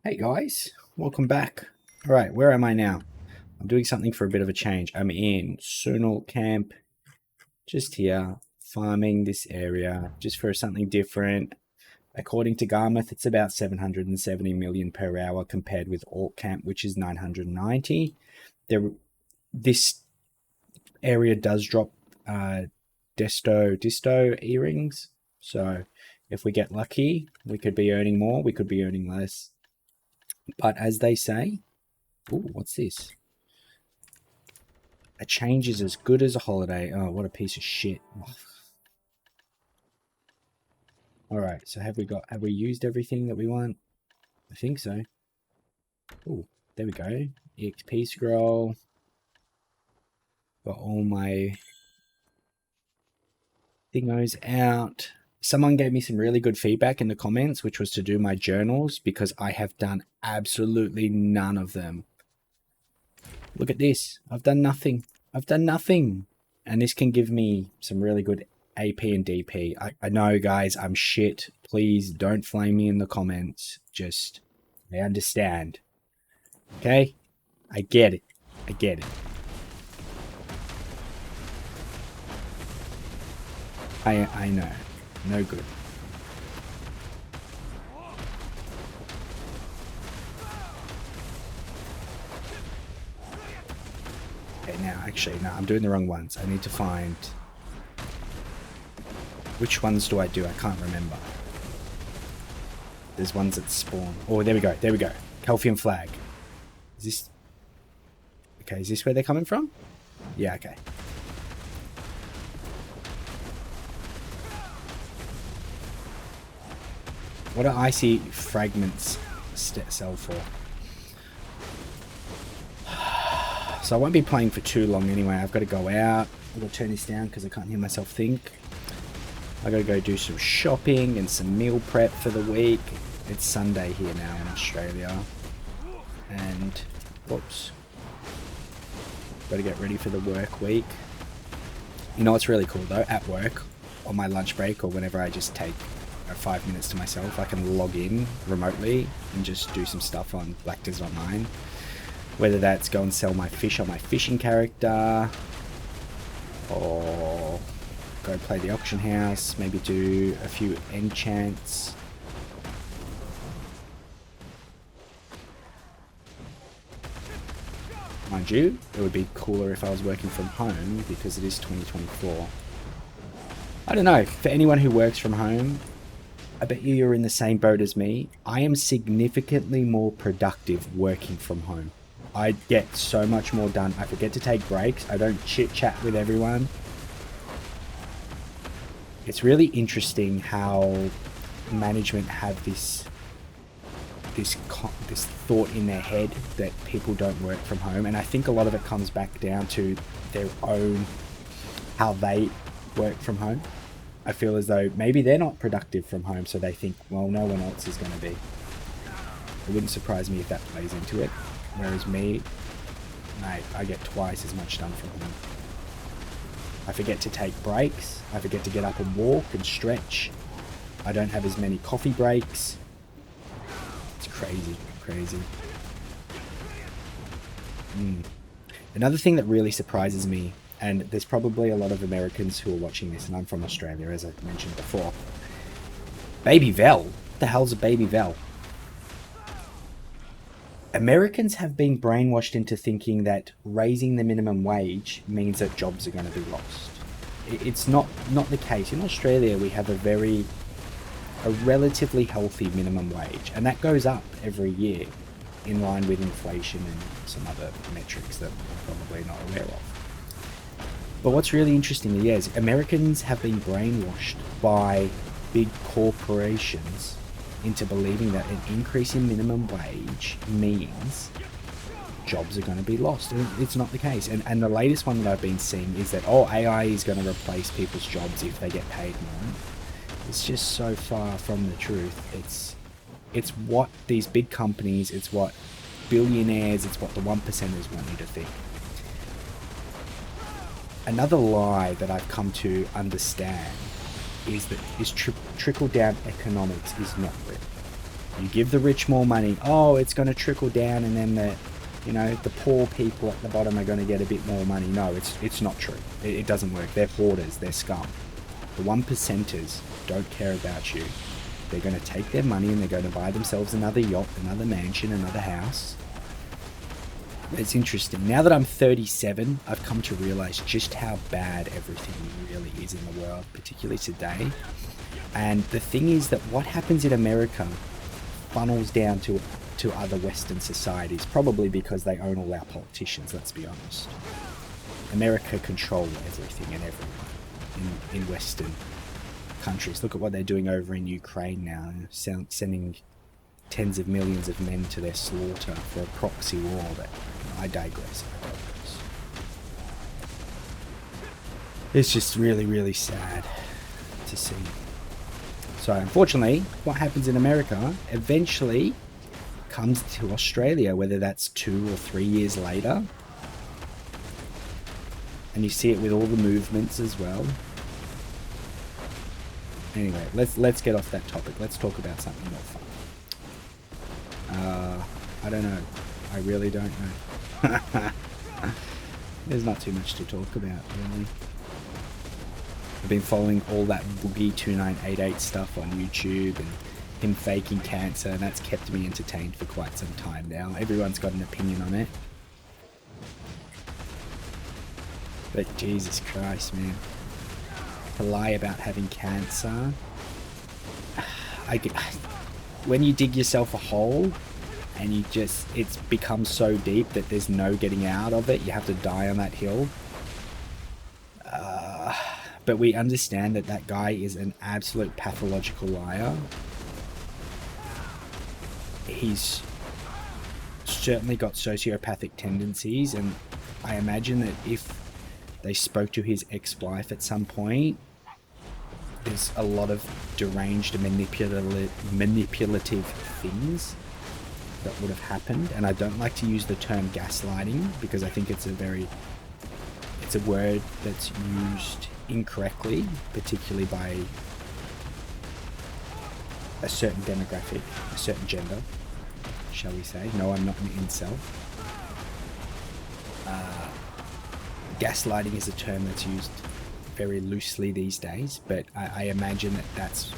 Hey guys, welcome back. All right, where am I now? I'm doing something for a bit of a change. I'm in Saunil camp, just here, farming this area, just for something different. According to Garmouth, it's about 770 million per hour compared with Alt camp, which is 990. This area does drop disto earrings, so if we get lucky, we could be earning more, we could be earning less. But as they say, ooh, what's this? A change is as good as a holiday. Oh, what a piece of shit. Alright, so have we used everything that we want? I think so. Oh, there we go. EXP scroll. Got all my thingos out. Someone gave me some really good feedback in the comments, which was to do my journals, because I have done absolutely none of them. Look at this. I've done nothing. I've done nothing. And this can give me some really good AP and DP. I know, guys, I'm shit. Please don't flame me in the comments. Just, I understand. Okay? I get it. I get it. I know. No good. Okay, now, actually, no, I'm doing the wrong ones. I need to find... Which ones do I do? I can't remember. There's ones that spawn. Oh, there we go. There we go. Calcium flag. Is this... Okay, is this where they're coming from? Yeah, okay. What do icy fragments sell for? So I won't be playing for too long anyway. I've got to go out. I've got to turn this down because I can't hear myself think. I've got to go do some shopping and some meal prep for the week. It's Sunday here now in Australia. And, whoops. Got to get ready for the work week. You know what's really cool though? At work, on my lunch break, or whenever I just take 5 minutes to myself, I can log in remotely and just do some stuff on Black Desert Online. Whether that's go and sell my fish on my fishing character, or go play the auction house, maybe do a few enchants. Mind you, it would be cooler if I was working from home because it is 2024. I don't know, for anyone who works from home, I bet you're in the same boat as me. I am significantly more productive working from home. I get so much more done. I forget to take breaks. I don't chit chat with everyone. It's really interesting how management have this thought in their head that people don't work from home, and I think a lot of it comes back down to their own, how they work from home. I feel as though maybe they're not productive from home, so they think, well, no one else is going to be. It wouldn't surprise me if that plays into it. Whereas me, mate, I get twice as much done from home. I forget to take breaks. I forget to get up and walk and stretch. I don't have as many coffee breaks. It's crazy, crazy. Another thing that really surprises me, and there's probably a lot of Americans who are watching this, and I'm from Australia, as I mentioned before. Baby Vel? What the hell's a Baby Vel? Americans have been brainwashed into thinking that raising the minimum wage means that jobs are going to be lost. It's not the case. In Australia, we have a relatively healthy minimum wage, and that goes up every year in line with inflation and some other metrics that I'm probably not aware of. But what's really interesting is Americans have been brainwashed by big corporations into believing that an increase in minimum wage means jobs are going to be lost. And it's not the case. And the latest one that I've been seeing is that, oh, AI is going to replace people's jobs if they get paid more. It's just so far from the truth. It's what these big companies, it's what billionaires, it's what the 1%ers want you to think. Another lie that I've come to understand is that this trickle-down economics is not real. You give the rich more money. Oh, it's going to trickle down, and then the poor people at the bottom are going to get a bit more money. No, it's not true. It doesn't work. They're hoarders. They're scum. The 1%ers don't care about you. They're going to take their money and they're going to buy themselves another yacht, another mansion, another house. It's interesting. Now that I'm 37, I've come to realize just how bad everything really is in the world, particularly today. And the thing is that what happens in America funnels down to other Western societies, probably because they own all our politicians, let's be honest. America control everything and everyone in Western countries. Look at what they're doing over in Ukraine now, sending tens of millions of men to their slaughter for a proxy war. But I digress. It's just really, really sad to see. So unfortunately, what happens in America eventually comes to Australia, whether that's 2 or 3 years later. And you see it with all the movements as well. Anyway, let's get off that topic. Let's talk about something more fun. I don't know. I really don't know. There's not too much to talk about, really. I've been following all that Boogie2988 stuff on YouTube and him faking cancer, and that's kept me entertained for quite some time now. Everyone's got an opinion on it. But Jesus Christ, man. To lie about having cancer. When you dig yourself a hole and it's become so deep that there's no getting out of it, you have to die on that hill. But we understand that guy is an absolute pathological liar. He's certainly got sociopathic tendencies, and I imagine that if they spoke to his ex-wife at some point, there's a lot of deranged and manipulative things that would have happened. And I don't like to use the term gaslighting because I think it's a word that's used incorrectly, particularly by a certain demographic, a certain gender, shall we say. No, I'm not an incel. Gaslighting is a term that's used very loosely these days, but I imagine that that's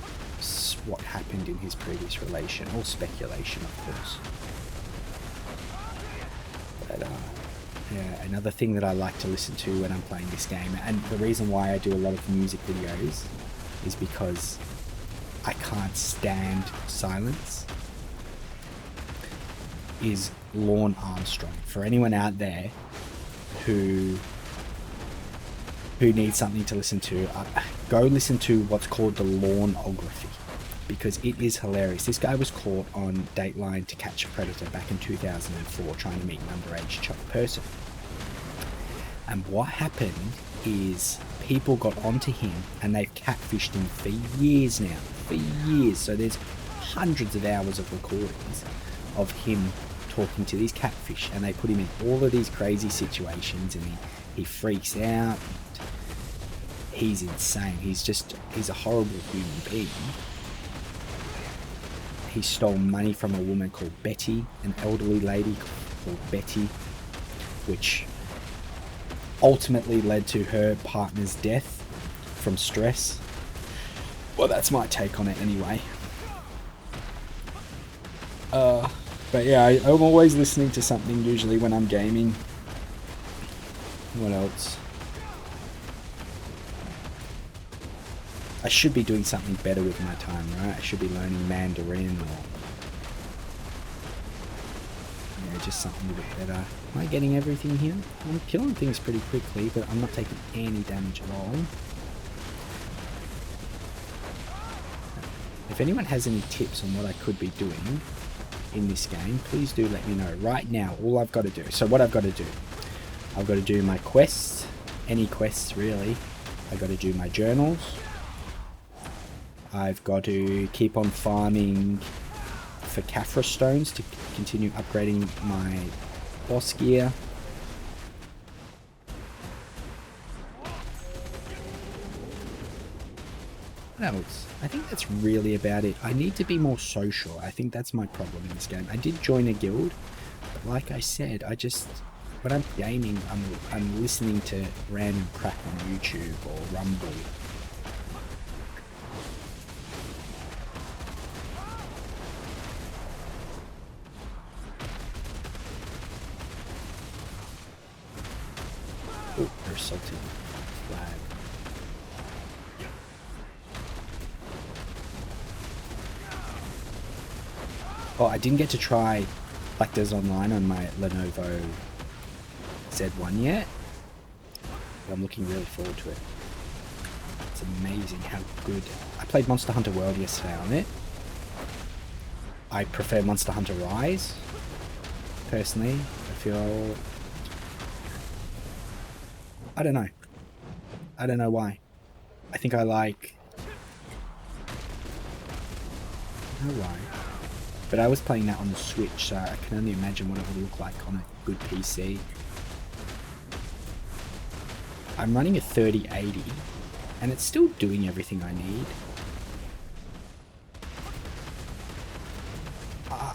what happened in his previous relation. All speculation, of course. But yeah, another thing that I like to listen to when I'm playing this game, and the reason why I do a lot of music videos, is because I can't stand silence, is Lorne Armstrong. For anyone out there who needs something to listen to, go listen to what's called the Lorneography, because it is hilarious. This guy was caught on Dateline to Catch a Predator back in 2004 trying to meet an underage person. And what happened is people got onto him and they've catfished him for years now. For years. So there's hundreds of hours of recordings of him talking to these catfish, and they put him in all of these crazy situations, and he freaks out. He's insane. He's a horrible human being. He stole money from a woman called Betty, an elderly lady called Betty, which ultimately led to her partner's death from stress. Well, that's my take on it anyway. But yeah, I'm always listening to something usually when I'm gaming. What else? I should be doing something better with my time, right? I should be learning Mandarin or just something a bit better. Am I getting everything here? I'm killing things pretty quickly, but I'm not taking any damage at all. If anyone has any tips on what I could be doing in this game, please do let me know. Right now, all I've got to do, so what I've got to do, I've got to do my quests, any quests really. I've got to do my journals. I've got to keep on farming for Caphra stones to continue upgrading my boss gear. what else? I think that's really about it. I need to be more social. I think that's my problem in this game. I did join a guild, but like I said, I just, when I'm gaming, I'm listening to random crap on YouTube or Rumble. Oh, they're assaulting flag. Oh, I didn't get to try Black Desert Online on my Lenovo Z1 yet, but I'm looking really forward to it. It's amazing how good. I played Monster Hunter World yesterday on it. I prefer Monster Hunter Rise, personally. I feel... I don't know. I don't know why. I think I like... I don't know why. But I was playing that on the Switch, so I can only imagine what it would look like on a good PC. I'm running a 3080, and it's still doing everything I need.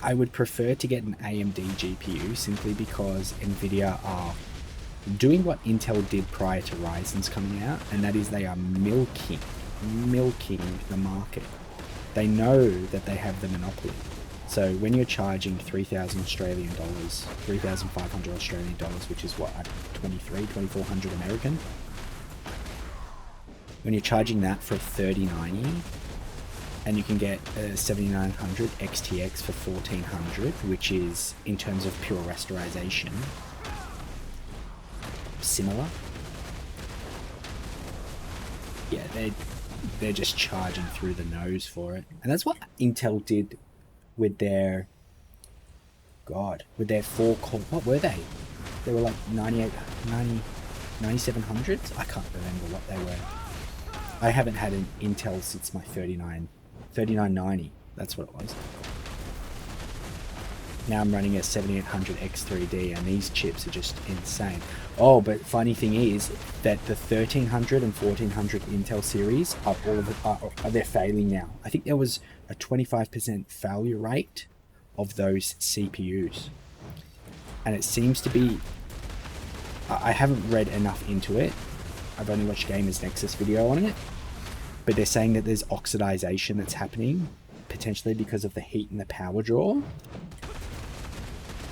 I would prefer to get an AMD GPU simply because Nvidia are doing what Intel did prior to Ryzen's coming out, and that is they are milking the market. They know that they have the monopoly. So when you're charging 3,000 Australian dollars, 3,500 Australian dollars, which is what, 2,400 American? When you're charging that for a 3090, and you can get a 7900 XTX for 1,400, which is, in terms of pure rasterization, similar. Yeah, they're just charging through the nose for it. And that's what Intel did with their, with their 4-core, what were they? They were like 9700s? I can't remember what they were. I haven't had an Intel since my 3990, that's what it was. Now I'm running a 7800 X3D, and these chips are just insane. Oh, but funny thing is that the 1300 and 1400 Intel series are they're failing now. I think there was a 25% failure rate of those CPUs, and it seems to be. I haven't read enough into it. I've only watched Gamers Nexus video on it, but they're saying that there's oxidization that's happening, potentially because of the heat and the power draw.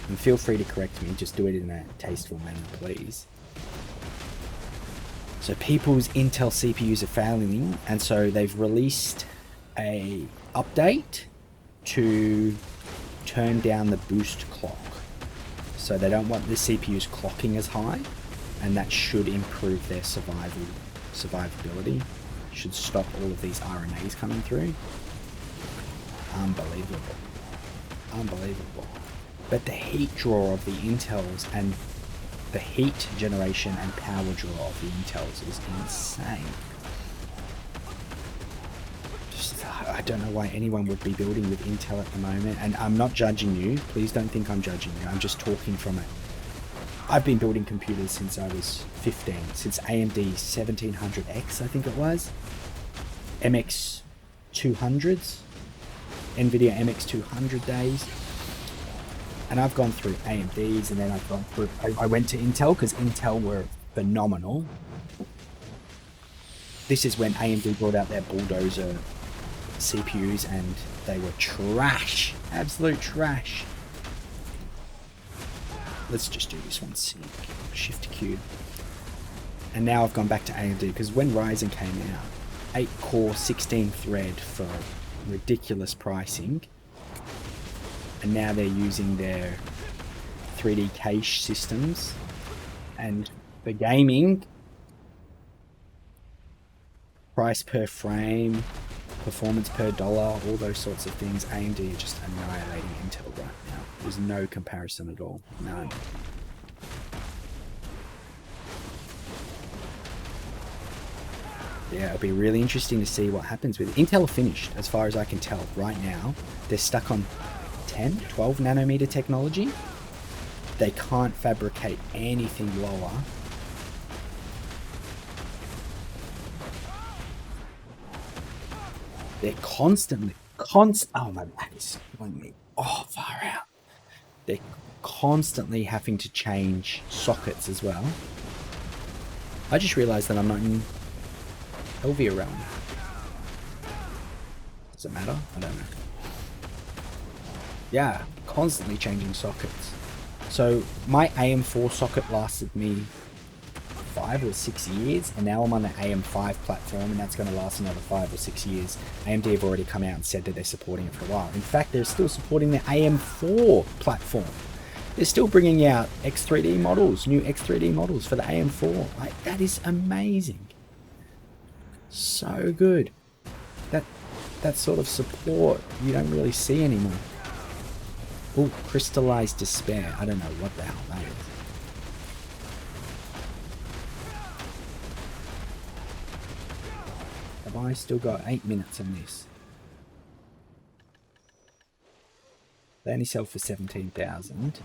And feel free to correct me, just do it in a tasteful manner, please. So people's Intel CPUs are failing, and so they've released a update to turn down the boost clock. So they don't want the CPUs clocking as high, and that should improve their survivability. Should stop all of these RNAs coming through. Unbelievable. Unbelievable. But the heat draw of the Intels and the heat generation and power draw of the Intels is insane. Just, I don't know why anyone would be building with Intel at the moment, and I'm not judging you. Please don't think I'm judging you. I'm just talking from it. I've been building computers since I was 15, since AMD 1700X, I think it was. MX 200s, NVIDIA MX 200 days. And I've gone through AMDs, and then I've gone through, I went to Intel because Intel were phenomenal. This is when AMD brought out their bulldozer CPUs, and they were trash, absolute trash. Let's just do this one, Shift Q. And now I've gone back to AMD because when Ryzen came out, 8-core, 16-thread for ridiculous pricing. And now they're using their 3D cache systems, and for gaming, price per frame, performance per dollar, all those sorts of things, AMD are just annihilating Intel right now. There's no comparison at all, none. Yeah, it'll be really interesting to see what happens with it. Intel finished, as far as I can tell right now. They're stuck on 10, 12 nanometer technology. They can't fabricate anything lower. They're oh, my back is killing me. Oh, far out. They're constantly having to change sockets as well. I just realized that I'm not in Elvia realm. Does it matter? I don't know. Yeah, constantly changing sockets. So my AM4 socket lasted me 5 or 6 years, and now I'm on the AM5 platform, and that's going to last another 5 or 6 years. AMD have already come out and said that they're supporting it for a while. In fact, they're still supporting the AM4 platform. They're still bringing out X3D models, new X3D models for the AM4. Like, that is amazing. So good. That sort of support you don't really see anymore. Oh, crystallized despair. I don't know what the hell that is. Have I still got 8 minutes on this? They only sell for 17,000.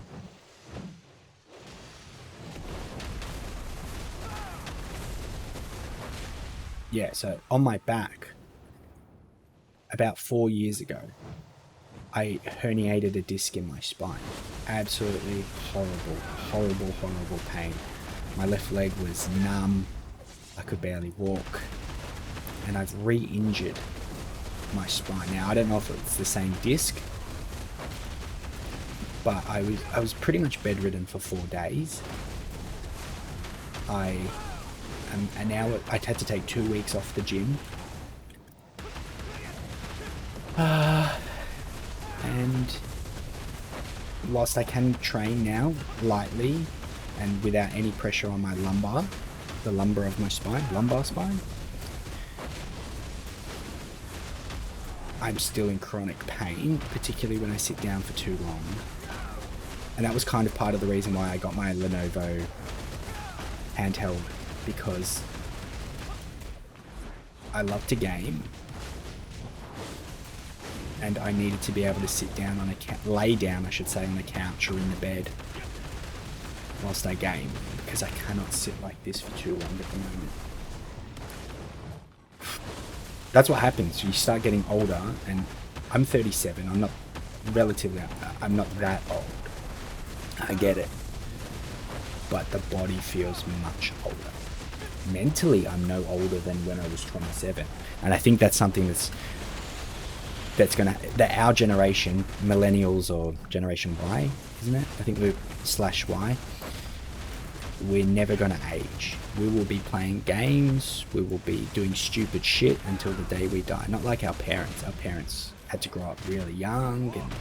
Yeah, so on my back, about 4 years ago, I herniated a disc in my spine. Absolutely horrible, horrible, horrible pain. My left leg was numb. I could barely walk. And I've re-injured my spine. Now, I don't know if it's the same disc, but I was pretty much bedridden for 4 days. And now I had to take 2 weeks off the gym. And whilst I can train now lightly and without any pressure on my lumbar, the lumbar of my spine, lumbar spine, I'm still in chronic pain, particularly when I sit down for too long. And that was kind of part of the reason why I got my Lenovo handheld, because I love to game. And I needed to be able to sit down on a lay down, I should say, on the couch or in the bed whilst I game, because I cannot sit like this for too long at the moment. That's what happens. You start getting older, and I'm 37. I'm not that old. I get it. But the body feels much older. Mentally, I'm no older than when I was 27. And I think that's something that our generation, millennials or Generation Y, isn't it? I think we're /Y. We're never going to age. We will be playing games. We will be doing stupid shit until the day we die. Not like our parents. Our parents had to grow up really young, and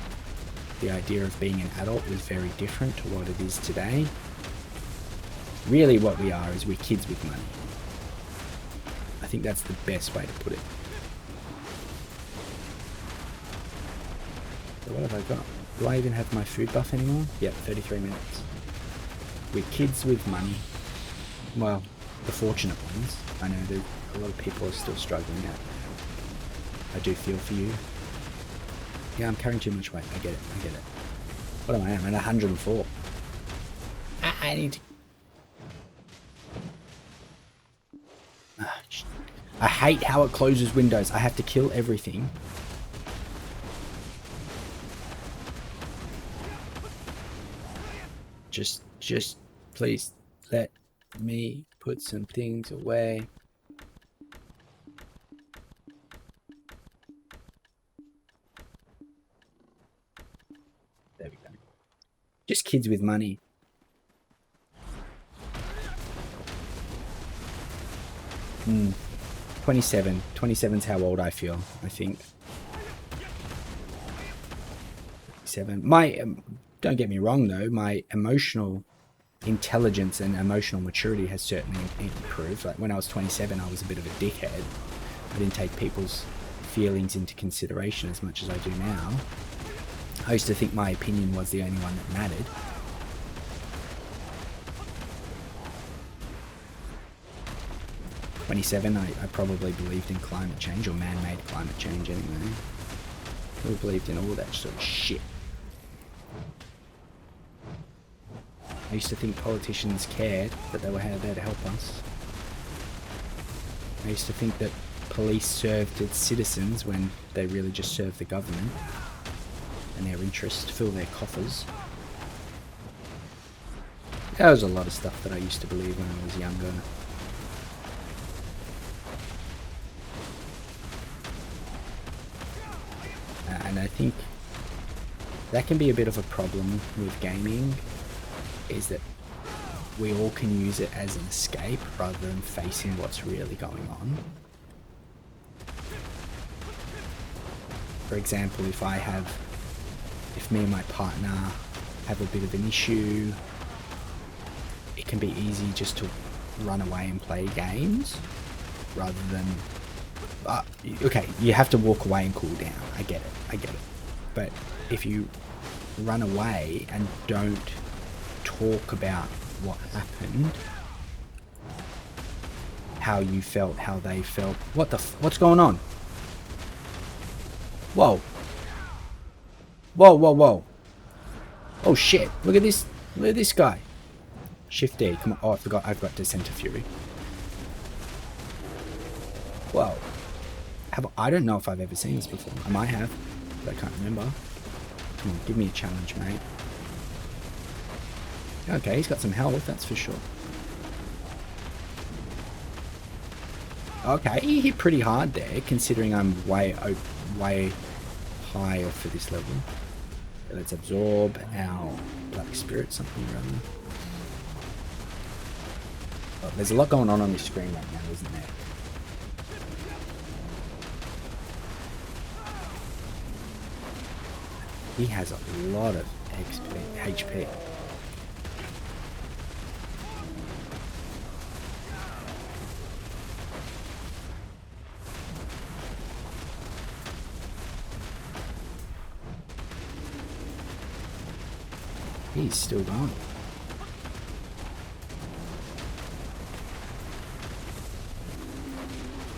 the idea of being an adult was very different to what it is today. Really what we are is we're kids with money. I think that's the best way to put it. So what have I got? Do I even have my food buff anymore? Yep, 33 minutes. We're kids with money. Well, the fortunate ones. I know that a lot of people are still struggling out. I do feel for you. Yeah, I'm carrying too much weight. I get it. What am I? I'm at 104. I need to... I hate how it closes windows. I have to kill everything. Just please let me put some things away. There we go. Just kids with money. Hmm. 27. 27's how old I feel, I think. 7. Don't get me wrong though, my emotional intelligence and emotional maturity has certainly improved. Like when I was 27, I was a bit of a dickhead. I didn't take people's feelings into consideration as much as I do now. I used to think my opinion was the only one that mattered. I probably believed in climate change, or man-made climate change anyway. I believed in all that sort of shit. I used to think politicians cared, that they were there to help us. I used to think that police served its citizens when they really just served the government and their interest to fill their coffers. There was a lot of stuff that I used to believe when I was younger. And I think that can be a bit of a problem with gaming, is that we all can use it as an escape rather than facing what's really going on. For example, if me and my partner have a bit of an issue, it can be easy just to run away and play games rather than... okay, you have to walk away and cool down. I get it. But if you run away and don't talk about what happened, how you felt, how they felt, what's going on? Whoa. Oh shit, look at this guy. Shift D, come on. Oh, I forgot I've got Descent of Fury. Whoa. I don't know if I've ever seen this before. I might have, but I can't remember. Come on, give me a challenge, mate. Okay, he's got some health, that's for sure. Okay, he hit pretty hard there, considering I'm way higher for this level. Let's absorb our Black Spirit, something or other. Oh, there's a lot going on this screen right now, isn't there? He has a lot of HP. He's still going.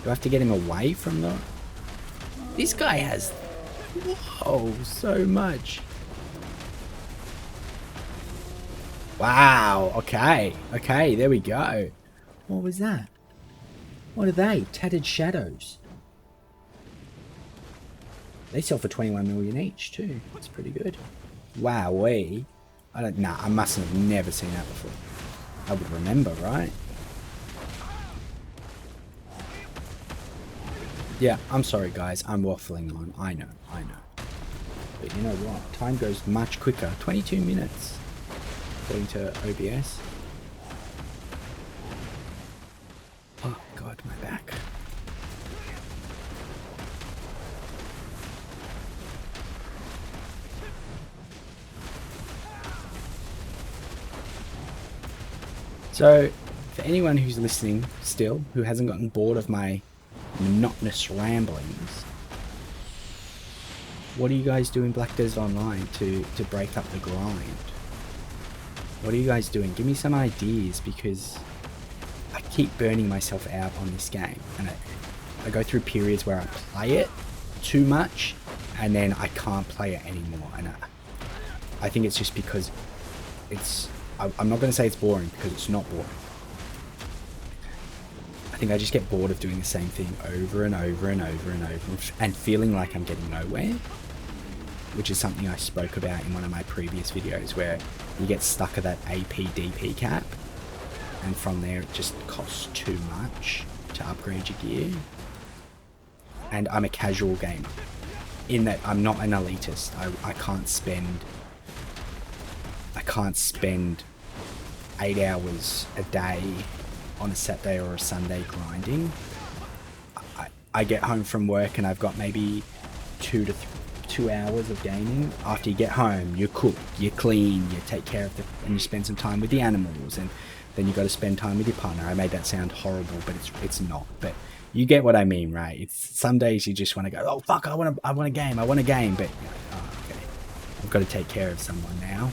Do I have to get him away from the... This guy has... Whoa, so much. Wow, okay, there we go. What was that? What are they? Tattered Shadows. They sell for 21 million each too. That's pretty good. Wowee. I must have never seen that before. I would remember, right? Yeah, I'm sorry guys, I'm waffling on. I know. But you know what? Time goes much quicker. 22 minutes, according to OBS. Oh god, my back. So, for anyone who's listening still, who hasn't gotten bored of my monotonous ramblings, what do you guys do in Black Desert Online to break up the grind? What are you guys doing? Give me some ideas, because I keep burning myself out on this game, and I go through periods where I play it too much and then I can't play it anymore, and I think it's just because I'm not going to say it's boring, because it's not boring. I think I just get bored of doing the same thing over and over and over and over and feeling like I'm getting nowhere, which is something I spoke about in one of my previous videos, where you get stuck at that AP/DP cap, and from there it just costs too much to upgrade your gear. And I'm a casual gamer, in that I'm not an elitist. I can't spend 8 hours a day on a Saturday or a Sunday grinding. I get home from work and I've got maybe 2 hours of gaming. After you get home, you cook, you clean, you take care of and you spend some time with the animals, and then you got to spend time with your partner. I made that sound horrible, but it's not. But you get what I mean, right? It's some days you just want to go, oh fuck, I want a game, but you're like, oh, okay, I've got to take care of someone now.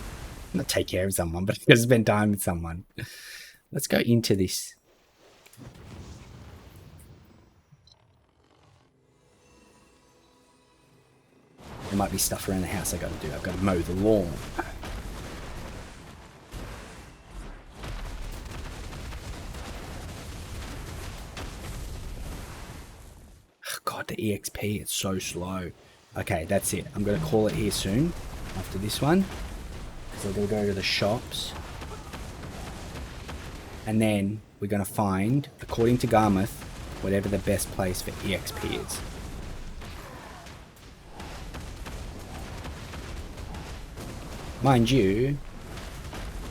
Not take care of someone, but I've got to spend time with someone. Let's go into this. There might be stuff around the house I got to do. I've got to mow the lawn. the EXP, it's so slow. Okay, that's it. I'm going to call it here soon after this one. So we'll go to the shops. And then we're going to find, according to Garmouth, whatever the best place for EXP is. Mind you,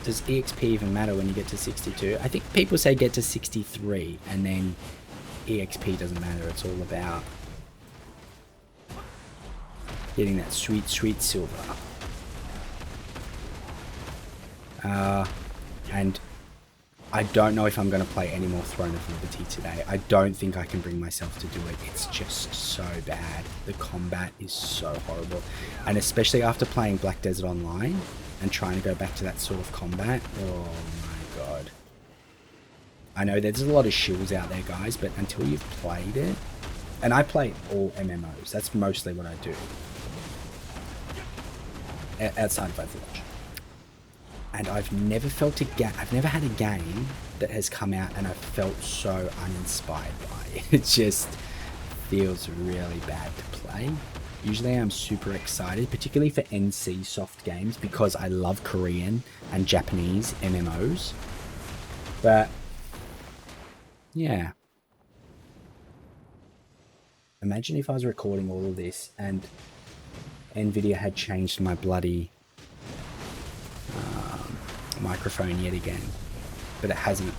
does EXP even matter when you get to 62? I think people say get to 63 and then EXP doesn't matter. It's all about getting that sweet, sweet silver. And I don't know if I'm going to play any more Throne of Liberty today. I don't think I can bring myself to do it. It's just so bad. The combat is so horrible. And especially after playing Black Desert Online and trying to go back to that sort of combat. Oh my god. I know there's a lot of shills out there, guys, but until you've played it... And I play all MMOs. That's mostly what I do. Outside of Overwatch. And I've never felt I've never had a game that has come out and I've felt so uninspired by it. It just feels really bad to play. Usually I'm super excited, particularly for NC soft games, because I love Korean and Japanese MMOs. But yeah. Imagine if I was recording all of this and Nvidia had changed my bloody microphone yet again, but it hasn't.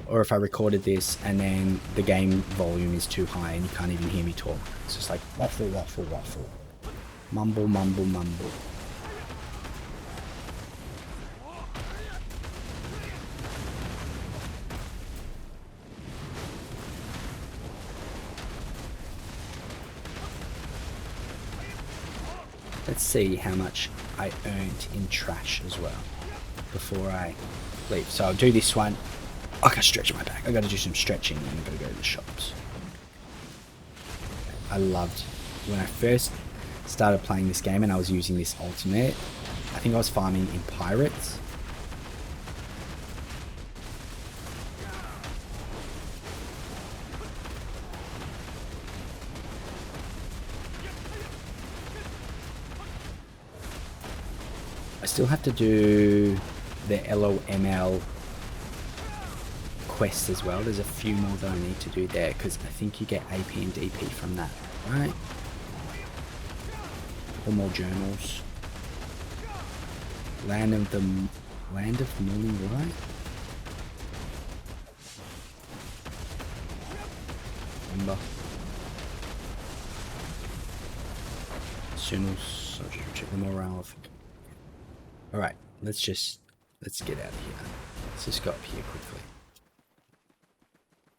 Or if I recorded this and then the game volume is too high and you can't even hear me talk. It's just like waffle, waffle, waffle. Mumble, mumble, mumble. Let's see how much I earned in trash as well before I leave. So I'll do this one. I gotta stretch my back. I gotta do some stretching and I gotta go to the shops. I loved when I first started playing this game and I was using this ultimate. I think I was farming in pirates. I still have to do the LOML quest as well. There's a few more that I need to do there because I think you get AP and DP from that, right? Or more journals. Land of Morning Light. Remember. Journals. I'll just check the morale. Alright, let's get out of here. Let's just go up here quickly.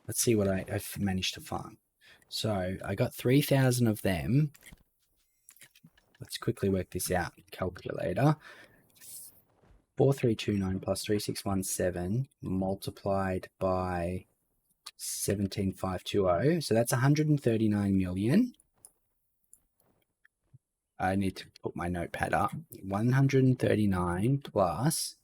Let's see what I've managed to farm. So, I got 3,000 of them. Let's quickly work this out. Calculator. 4329 plus 3617 multiplied by 17520. So that's 139 million. I need to put my notepad up. 139 plus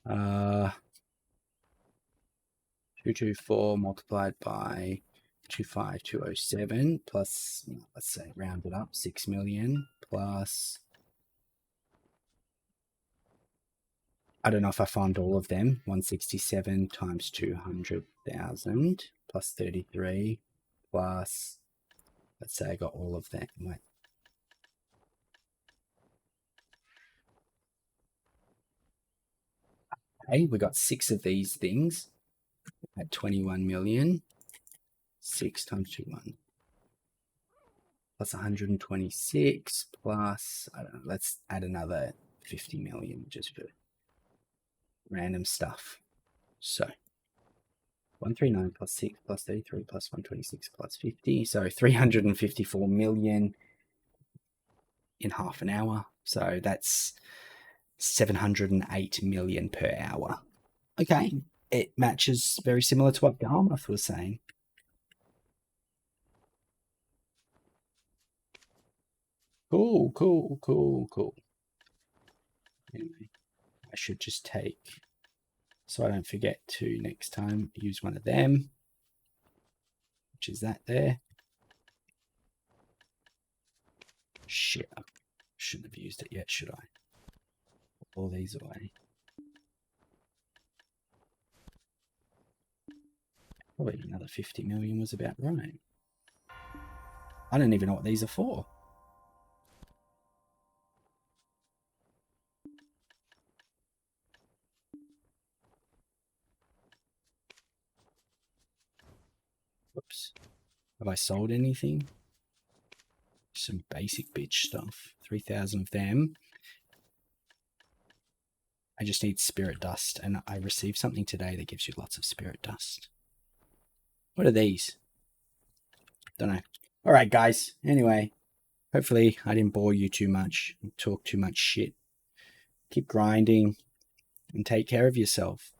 224 multiplied by 25207 plus, let's say, round it up, 6 million plus, I don't know if I found all of them, 167 times 200,000 plus 33 plus, let's say I got all of them. Wait. Okay, we got 6 of these things at 21 million. 6 times 21 plus 126 plus, I don't know, let's add another 50 million just for random stuff. So 139 plus 6 plus 33 plus 126 plus 50. So 354 million in half an hour. So that's 708 million per hour. Okay. It matches very similar to what Garmoth was saying. Cool, cool, cool, cool. Anyway, I should just take so I don't forget to next time use one of them, which is that there. Shit, I shouldn't have used it yet, should I? Put all these away. Probably another 50 million was about right. I don't even know what these are for. Whoops. Have I sold anything? Some basic bitch stuff. 3,000 of them. I just need spirit dust, and I received something today that gives you lots of spirit dust. What are these? Don't know. All right, guys. Anyway, hopefully I didn't bore you too much and talk too much shit. Keep grinding and take care of yourself.